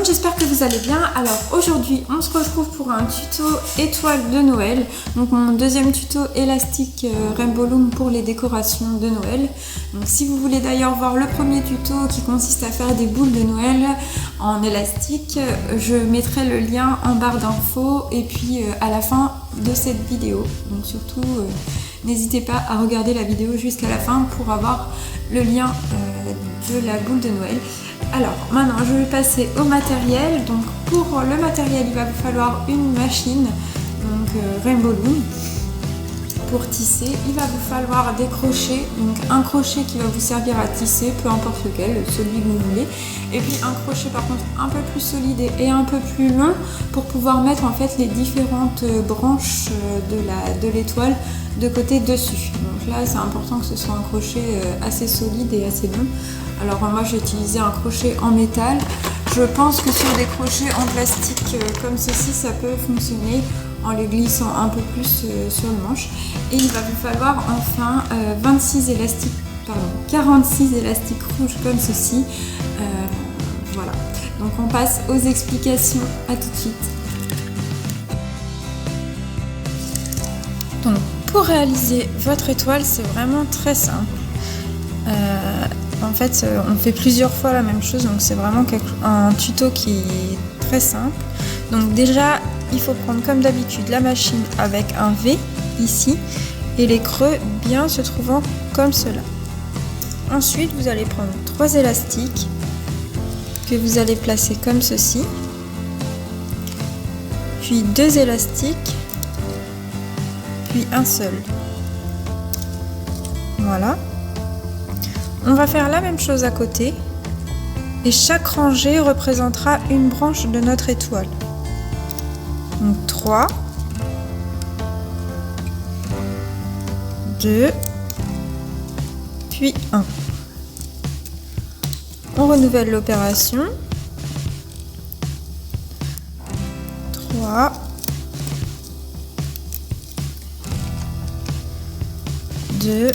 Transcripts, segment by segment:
j'espère que vous allez bien. Alors aujourd'hui on se retrouve pour un tuto étoile de Noël. Donc mon deuxième tuto élastique Rainbow Loom pour les décorations de Noël. Donc si vous voulez d'ailleurs voir le premier tuto qui consiste à faire des boules de Noël en élastique, je mettrai le lien en barre d'infos et puis à la fin de cette vidéo. Donc surtout n'hésitez pas à regarder la vidéo jusqu'à la fin pour avoir le lien de la boule de Noël. Alors maintenant je vais passer au matériel. Donc pour le matériel il va vous falloir une machine, donc Rainbow Loom. Pour tisser il va vous falloir des crochets, donc un crochet qui va vous servir à tisser, peu importe lequel, celui que vous voulez, et puis un crochet par contre un peu plus solide et un peu plus long pour pouvoir mettre en fait les différentes branches de l'étoile de côté dessus. Donc là c'est important que ce soit un crochet assez solide et assez long. Alors moi j'ai utilisé un crochet en métal. Je pense que sur des crochets en plastique comme ceci ça peut fonctionner en les glissant un peu plus sur le manche. Et il va vous falloir enfin 46 élastiques rouges comme ceci. Voilà. Donc on passe aux explications, à tout de suite. Donc pour réaliser votre étoile c'est vraiment très simple. En fait, on fait plusieurs fois la même chose, donc c'est vraiment un tuto qui est très simple. Donc déjà, il faut prendre comme d'habitude la machine avec un V ici et les creux bien se trouvant comme cela. Ensuite, vous allez prendre 3 élastiques que vous allez placer comme ceci, puis 2 élastiques, puis un seul. Voilà. On va faire la même chose à côté et chaque rangée représentera une branche de notre étoile. Donc 3, 2, puis 1. On renouvelle l'opération. 3, 2,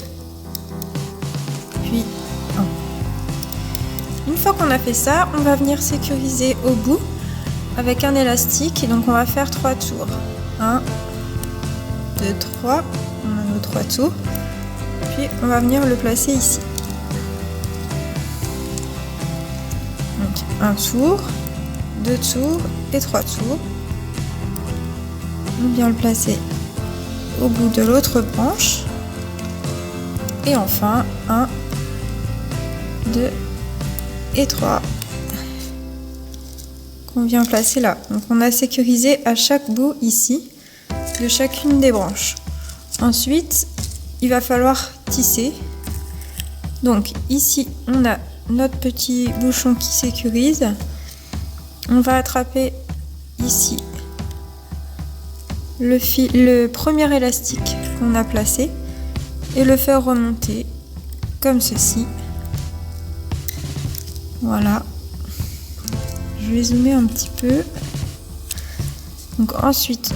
puis 1. Une fois qu'on a fait ça, on va venir sécuriser au bout avec un élastique et donc on va faire 3 tours. 1, 2, 3, on a nos 3 tours. Puis on va venir le placer ici. Donc un tour, 2 tours et 3 tours. On vient le placer au bout de l'autre branche. Et enfin 1, 2 et 3 qu'on vient placer là. Donc on a sécurisé à chaque bout ici de chacune des branches. Ensuite il va falloir tisser. Donc ici on a notre petit bouchon qui sécurise. On va attraper ici le premier élastique qu'on a placé et le faire remonter comme ceci. Voilà. Je vais zoomer un petit peu. Donc ensuite,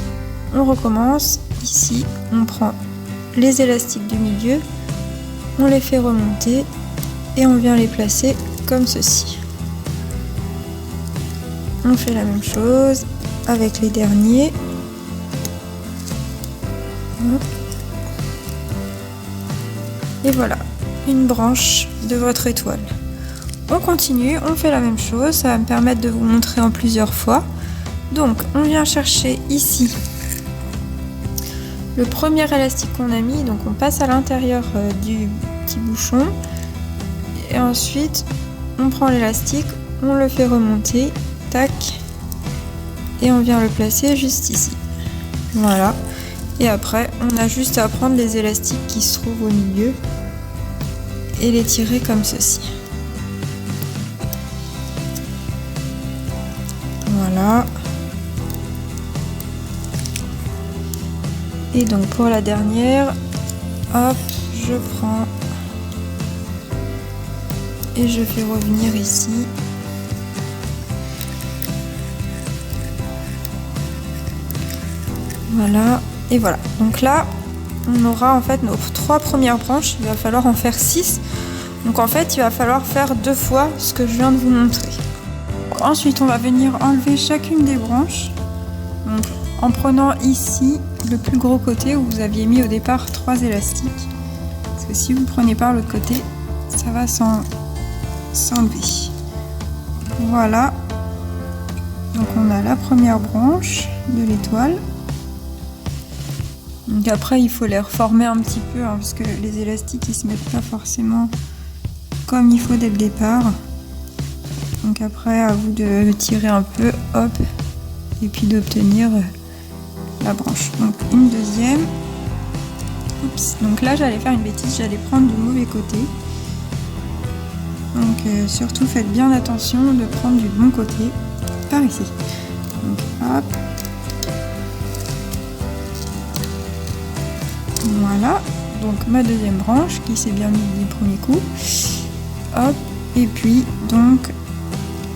on recommence. Ici, on prend les élastiques du milieu, on les fait remonter et on vient les placer comme ceci. On fait la même chose avec les derniers. Et voilà, une branche de votre étoile. On continue, on fait la même chose, ça va me permettre de vous montrer en plusieurs fois. Donc on vient chercher ici le premier élastique qu'on a mis, donc on passe à l'intérieur du petit bouchon et ensuite on prend l'élastique, on le fait remonter, tac, et on vient le placer juste ici. Voilà, et après on a juste à prendre les élastiques qui se trouvent au milieu et les tirer comme ceci. Voilà. Et donc pour la dernière, hop, je prends et je fais revenir ici. Voilà, et voilà. Donc là, on aura en fait nos 3 premières branches, il va falloir en faire 6. Donc en fait, il va falloir faire 2 fois ce que je viens de vous montrer. Donc ensuite on va venir enlever chacune des branches. Donc, en prenant ici le plus gros côté où vous aviez mis au départ 3 élastiques. Parce que si vous prenez par l'autre côté, ça va s'enlever. Voilà. Donc on a la première branche de l'étoile. Donc après il faut les reformer un petit peu hein, parce que les élastiques ils se mettent pas forcément comme il faut dès le départ. Donc après à vous de tirer un peu, hop, et puis d'obtenir la branche. Donc une deuxième. Oups. Donc là j'allais faire une bêtise, j'allais prendre du mauvais côté. Donc surtout faites bien attention de prendre du bon côté par ici. Donc hop. Voilà. Donc ma deuxième branche qui s'est bien mise du premier coup. Hop. Et puis donc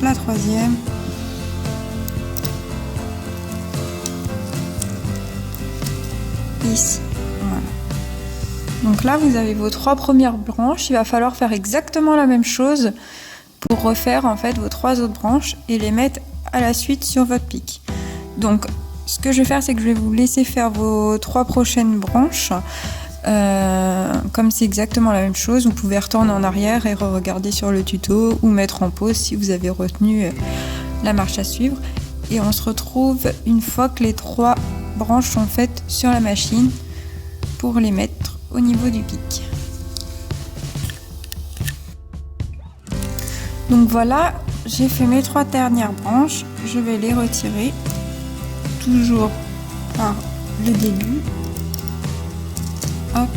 la troisième. Ici. Voilà. Donc là vous avez vos 3 premières branches, il va falloir faire exactement la même chose pour refaire en fait vos 3 autres branches et les mettre à la suite sur votre pic. Donc ce que je vais faire c'est que je vais vous laisser faire vos 3 prochaines branches. Comme c'est exactement la même chose, vous pouvez retourner en arrière et re-regarder sur le tuto ou mettre en pause si vous avez retenu la marche à suivre. Et on se retrouve une fois que les 3 branches sont faites sur la machine pour les mettre au niveau du pic. Donc voilà, j'ai fait mes 3 dernières branches, je vais les retirer toujours par le début. Hop.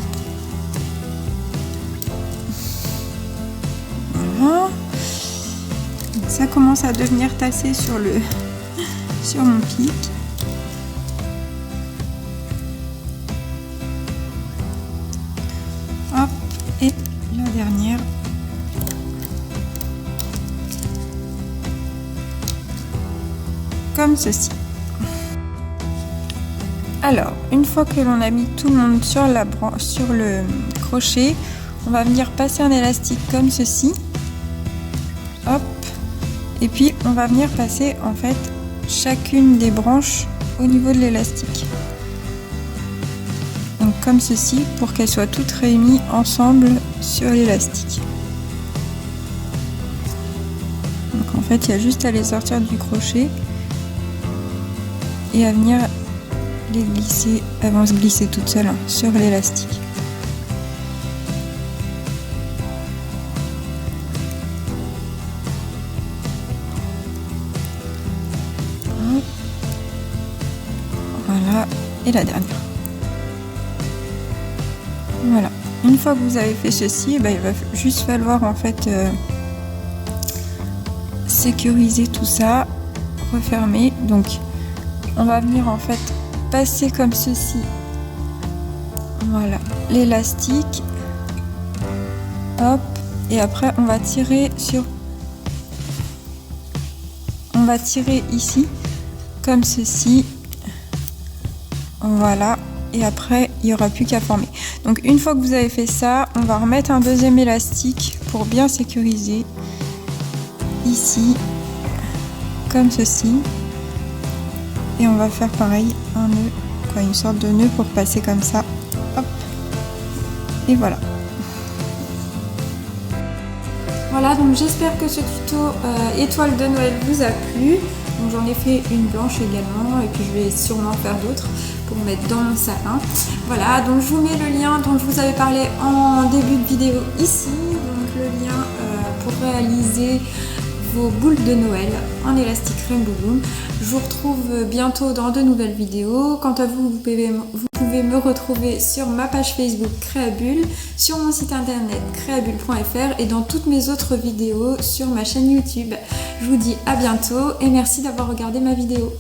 Voilà. Ça commence à devenir tassé sur mon pic. Hop, et la dernière. Comme ceci. Alors, une fois que l'on a mis tout le monde sur le crochet, on va venir passer un élastique comme ceci. Hop. Et puis, on va venir passer en fait chacune des branches au niveau de l'élastique. Donc comme ceci, pour qu'elles soient toutes réunies ensemble sur l'élastique. Donc en fait, il y a juste à les sortir du crochet et à venir les glisser, elles vont se glisser toutes seules hein, sur l'élastique. Voilà, et la dernière. Voilà, une fois que vous avez fait ceci, il va juste falloir en fait sécuriser tout ça, refermer. Donc on va venir en fait passer comme ceci, voilà, l'élastique, hop, et après on va tirer ici comme ceci, voilà, et après il n'y aura plus qu'à former. Donc une fois que vous avez fait ça, on va remettre un deuxième élastique pour bien sécuriser ici comme ceci. Et on va faire pareil, un nœud, une sorte de nœud pour passer comme ça, hop, et voilà. Voilà, donc j'espère que ce tuto étoile de Noël vous a plu. Donc j'en ai fait une blanche également, et puis je vais sûrement faire d'autres pour mettre dans mon sapin. Voilà, donc je vous mets le lien dont je vous avais parlé en début de vidéo ici, donc le lien pour réaliser vos boules de Noël en élastique Rainbow Loom. Je vous retrouve bientôt dans de nouvelles vidéos. Quant à vous, vous pouvez me retrouver sur ma page Facebook Créabulle, sur mon site internet créabulle.fr et dans toutes mes autres vidéos sur ma chaîne YouTube. Je vous dis à bientôt et merci d'avoir regardé ma vidéo.